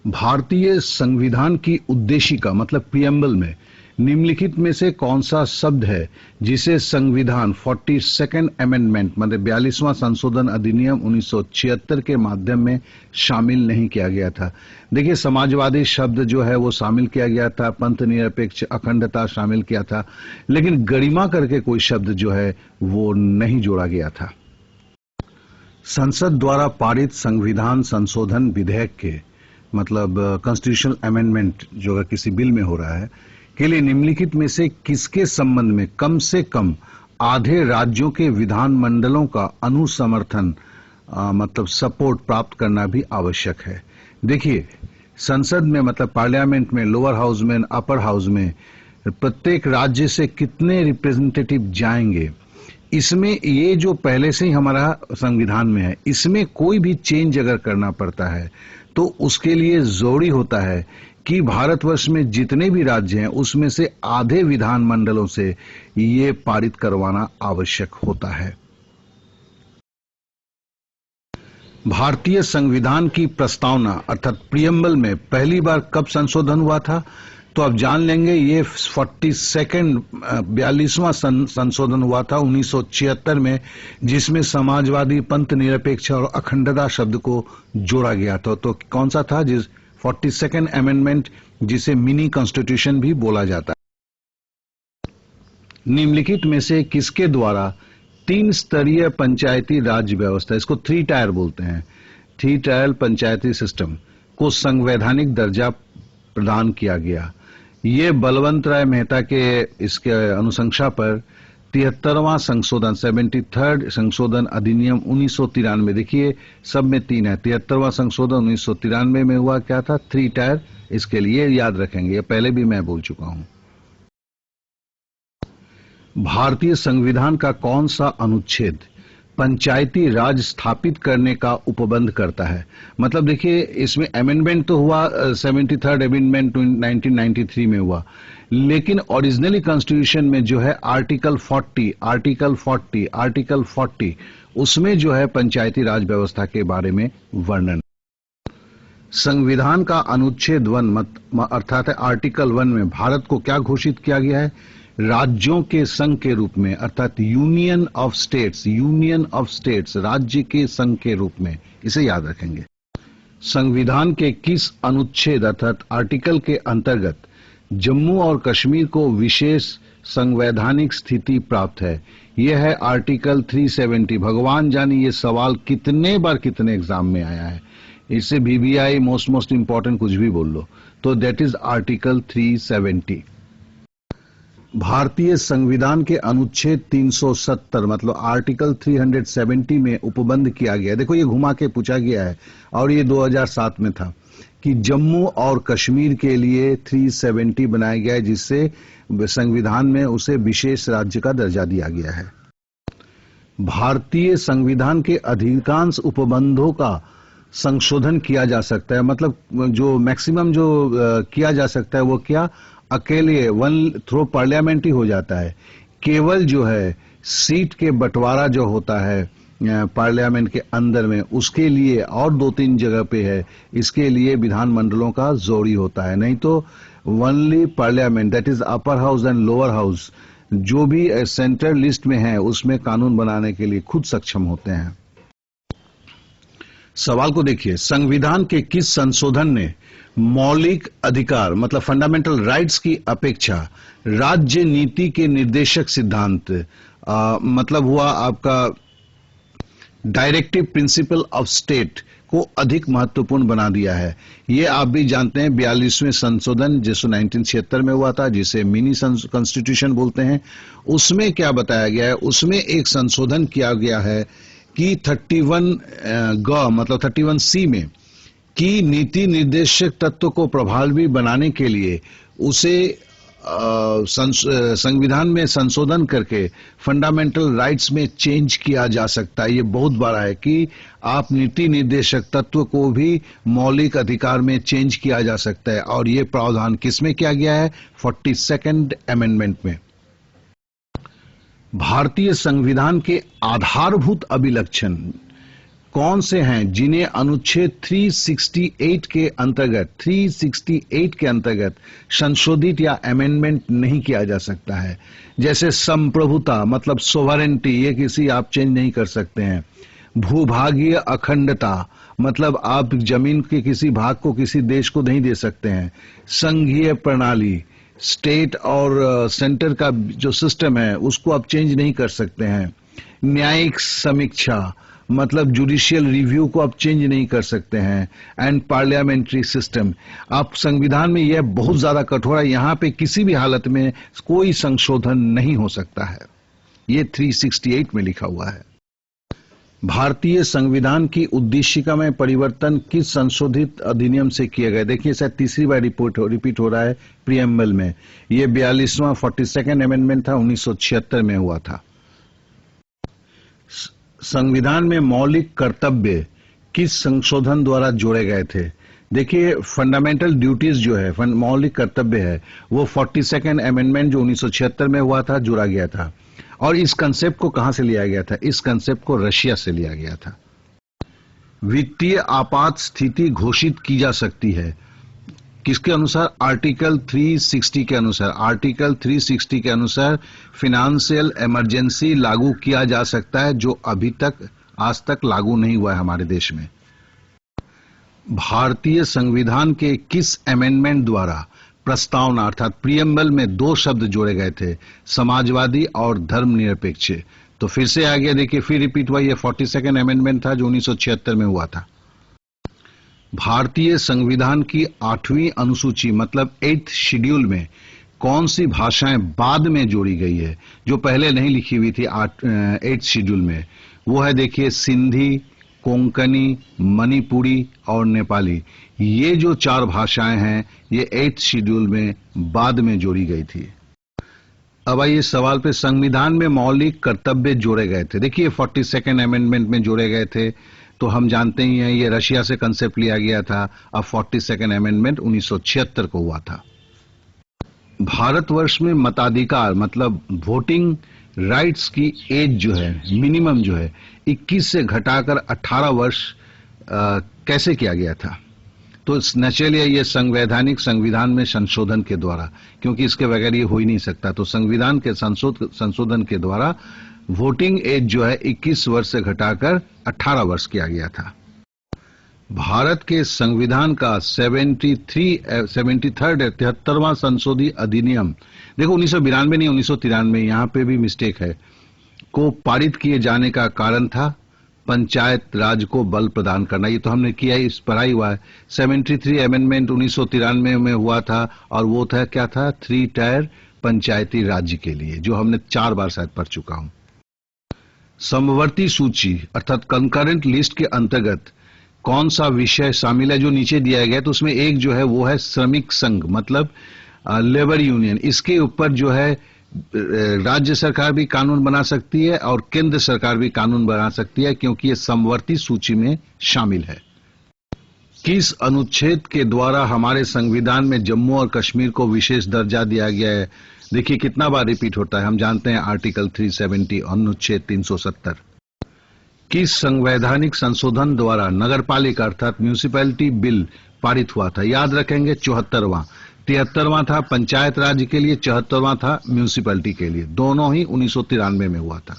भारतीय संविधान की उद्देशिका मतलब प्रियम्बल में निम्नलिखित में से कौन सा शब्द है जिसे संविधान 42nd अमेंडमेंट मतलब 42वां संशोधन अधिनियम 1976 के माध्यम में शामिल नहीं किया गया था। देखिए, समाजवादी शब्द जो है वो शामिल किया गया था, पंथ निरपेक्ष अखंडता शामिल किया था, लेकिन गरिमा करके कोई शब्द जो है वो नहीं जोड़ा गया था। संसद द्वारा पारित संविधान संशोधन विधेयक के मतलब कॉन्स्टिट्यूशनल अमेंडमेंट जो है किसी बिल में हो रहा है के लिए निम्नलिखित में से किसके संबंध में कम से कम आधे राज्यों के विधानमंडलों का अनुसमर्थन मतलब सपोर्ट प्राप्त करना भी आवश्यक है। देखिए, संसद में मतलब पार्लियामेंट में, लोअर हाउस में, अपर हाउस में प्रत्येक राज्य से कितने रिप्रेजेंटेटिव जाएंगे, इसमें ये जो पहले से ही हमारा संविधान में है, इसमें कोई भी चेंज अगर करना पड़ता है तो उसके लिए जरूरी होता है कि भारतवर्ष में जितने भी राज्य हैं उसमें से आधे विधानमंडलों से ये पारित करवाना आवश्यक होता है। भारतीय संविधान की प्रस्तावना अर्थात प्रियम्बल में पहली बार कब संशोधन हुआ था, तो आप जान लेंगे ये 42वां संशोधन हुआ था 1976 में, जिसमें समाजवादी, पंथ निरपेक्ष और अखंडता शब्द को जोड़ा गया था। तो कौन सा था? 42nd अमेंडमेंट, जिसे मिनी कॉन्स्टिट्यूशन भी बोला जाता है। निम्नलिखित में से किसके द्वारा 3 स्तरीय पंचायती राज व्यवस्था, इसको 3 टायर बोलते हैं, 3 टायर पंचायती सिस्टम को संवैधानिक दर्जा प्रदान किया गया? ये बलवंत राय मेहता के इसके अनुशंसा पर 73वां संशोधन 73rd संशोधन अधिनियम 1993, देखिए सब में 3 है। 73वां संशोधन 1993 में हुआ, क्या था? 3 टायर। इसके लिए याद रखेंगे, ये पहले भी मैं बोल चुका हूं। भारतीय संविधान का कौन सा अनुच्छेद पंचायती राज स्थापित करने का उपबंध करता है? मतलब देखिए, इसमें अमेंडमेंट तो हुआ 73rd अमेंडमेंट 1993 में हुआ, लेकिन ओरिजिनली कॉन्स्टिट्यूशन में जो है आर्टिकल 40 उसमें जो है पंचायती राज व्यवस्था के बारे में वर्णन। संविधान का अनुच्छेद 1 अर्थात आर्टिकल 1 में भारत को क्या घोषित किया गया है? राज्यों के संघ के रूप में, अर्थात यूनियन ऑफ स्टेट्स, राज्य के संघ के रूप में। इसे याद रखेंगे। संविधान के किस अनुच्छेद अर्थात आर्टिकल के अंतर्गत जम्मू और कश्मीर को विशेष संवैधानिक स्थिति प्राप्त है? यह है आर्टिकल 370। भगवान जाने ये सवाल कितने बार कितने एग्जाम में आया है। इससे VVI मोस्ट इंपॉर्टेंट कुछ भी बोल लो, तो दैट इज आर्टिकल 370। भारतीय संविधान के अनुच्छेद 370 मतलब आर्टिकल 370 में उपबंध किया गया। देखो, ये घुमा के पूछा गया है और ये 2007 में था कि जम्मू और कश्मीर के लिए 370 बनाया गया है, जिससे संविधान में उसे विशेष राज्य का दर्जा दिया गया है। भारतीय संविधान के अधिकांश उपबंधों का संशोधन किया जा सकता है, मतलब जो मैक्सिमम जो किया जा सकता है वो क्या? अकेले 1 थ्रो पार्लियामेंट ही हो जाता है। केवल जो है सीट के बंटवारा जो होता है पार्लियामेंट के अंदर में, उसके लिए और 2-3 जगह पे है, इसके लिए विधानमंडलों का जरूरी होता है। नहीं तो only parliament, that is upper house and lower house, जो भी सेंट्रल लिस्ट में है उसमें कानून बनाने के लिए खुद सक्षम होते हैं। सवाल को देखिए, संविधान के किस संशोधन ने मौलिक अधिकार मतलब फंडामेंटल राइट्स की अपेक्षा राज्य नीति के निर्देशक सिद्धांत मतलब हुआ आपका डायरेक्टिव प्रिंसिपल ऑफ स्टेट को अधिक महत्वपूर्ण बना दिया है? ये आप भी जानते हैं, 42वें संशोधन जिसको 1976 में हुआ था, जिसे मिनी कॉन्स्टिट्यूशन बोलते हैं। उसमें क्या बताया गया है? उसमें एक संशोधन किया गया है कि 31 मतलब 31C में कि नीति निर्देशक तत्व को प्रभावी बनाने के लिए उसे संविधान में संशोधन करके फंडामेंटल राइट्स में चेंज किया जा सकता है। ये बहुत बड़ा है कि आप नीति निर्देशक तत्व को भी मौलिक अधिकार में चेंज किया जा सकता है, और ये प्रावधान किसमें किया गया है? 42nd अमेंडमेंट में। भारतीय संविधान के आधारभूत अभिलक्षण कौन से हैं जिन्हें अनुच्छेद 368 के अंतर्गत संशोधित या अमेंडमेंट नहीं किया जा सकता है? जैसे संप्रभुता मतलब सोवरेंटी, ये किसी आप चेंज नहीं कर सकते हैं। भूभागीय अखंडता मतलब आप जमीन के किसी भाग को किसी देश को नहीं दे सकते हैं। संघीय प्रणाली, स्टेट और सेंटर का जो सिस्टम है उसको आप चेंज नहीं कर सकते हैं। न्यायिक समीक्षा मतलब जुडिशियल रिव्यू को आप चेंज नहीं कर सकते हैं। एंड पार्लियामेंट्री सिस्टम, आप संविधान में यह बहुत ज्यादा कठोर है, यहां पे किसी भी हालत में कोई संशोधन नहीं हो सकता है। ये 368 में लिखा हुआ है। भारतीय संविधान की उद्देशिका में परिवर्तन किस संशोधित अधिनियम से किए गए? देखिए शायद तीसरी बार रिपीट हो रहा है प्रीएम्बल में। ये 42वां 42nd अमेंडमेंट था, 1976 में हुआ था। संविधान में मौलिक कर्तव्य किस संशोधन द्वारा जोड़े गए थे? देखिए फंडामेंटल ड्यूटीज जो है, मौलिक कर्तव्य है, वो 42nd अमेंडमेंट जो 1976 में हुआ था जोड़ा गया था। और इस कंसेप्ट को कहां से लिया गया था? इस कंसेप्ट को रशिया से लिया गया था। वित्तीय आपात स्थिति घोषित की जा सकती है किसके अनुसार? आर्टिकल 360 के अनुसार। आर्टिकल 360 के अनुसार फिनेंशियल इमरजेंसी लागू किया जा सकता है, जो अभी तक आज तक लागू नहीं हुआ है हमारे देश में। भारतीय संविधान के किस अमेंडमेंट द्वारा प्रस्तावना अर्थात प्रीएम्बल में 2 शब्द जोड़े गए थे, समाजवादी और धर्मनिरपेक्ष? तो फिर से आ गया, देखिए फिर रिपीट हुआ। ये 42nd अमेंडमेंट था जो 1976 में हुआ था। भारतीय संविधान की 8वीं अनुसूची मतलब 8th शेड्यूल में कौन सी भाषाएं बाद में जोड़ी गई है, जो पहले नहीं लिखी हुई थी 8th शेड्यूल में? वो है देखिए सिंधी, कोंकणी, मणिपुरी और नेपाली। ये जो 4 भाषाएं हैं ये 8th शेड्यूल में बाद में जोड़ी गई थी। अब आइए सवाल पे, संविधान में मौलिक कर्तव्य जोड़े गए थे। देखिए 42nd अमेंडमेंट में जोड़े गए थे, तो हम जानते ही हैं ये रशिया से कंसेप्ट लिया गया था। अब 42nd अमेंडमेंट 1976 को हुआ था। भारतवर्ष में मताधिकार मतलब वोटिंग राइट्स की एज जो है, मिनिमम जो है 21 से घटाकर 18 वर्ष कैसे किया गया था? तो नेचुरली ये संविधान में संशोधन के द्वारा, क्योंकि इसके बगैर ये हो ही नहीं सकता। तो संविधान के संशोधन के द्वारा वोटिंग एज जो है 21 वर्ष से घटाकर 18 वर्ष किया गया था। भारत के संविधान का 73वां संशोधित अधिनियम, देखो 1992 नहीं 1993, यहां पे भी मिस्टेक है, को पारित किए जाने का कारण था पंचायत राज को बल प्रदान करना। ये तो हमने किया, इस पर ही हुआ है। 73 अमेंडमेंट 1993 में हुआ था और वो था क्या था? 3 टायर पंचायती राज्य के लिए, जो हमने 4 बार शायद पढ़ चुका हूं। समवर्ती सूची अर्थात कंकरेंट लिस्ट के अंतर्गत कौन सा विषय शामिल है जो नीचे दिया गया? तो उसमें एक जो है वो है श्रमिक संघ मतलब लेबर यूनियन। इसके ऊपर जो है राज्य सरकार भी कानून बना सकती है और केंद्र सरकार भी कानून बना सकती है, क्योंकि ये समवर्ती सूची में शामिल है। किस अनुच्छेद के द्वारा हमारे संविधान में जम्मू और कश्मीर को विशेष दर्जा दिया गया है? देखिए कितना बार रिपीट होता है, हम जानते हैं आर्टिकल 370 अनुच्छेद 370। किस संवैधानिक संशोधन द्वारा नगरपालिका अर्थात म्यूनिसिपैलिटी बिल पारित हुआ था? याद रखेंगे 74वां। 73वां था पंचायत राज के लिए, 74वां था म्यूनिसिपैलिटी के लिए। दोनों ही 1993 में हुआ था।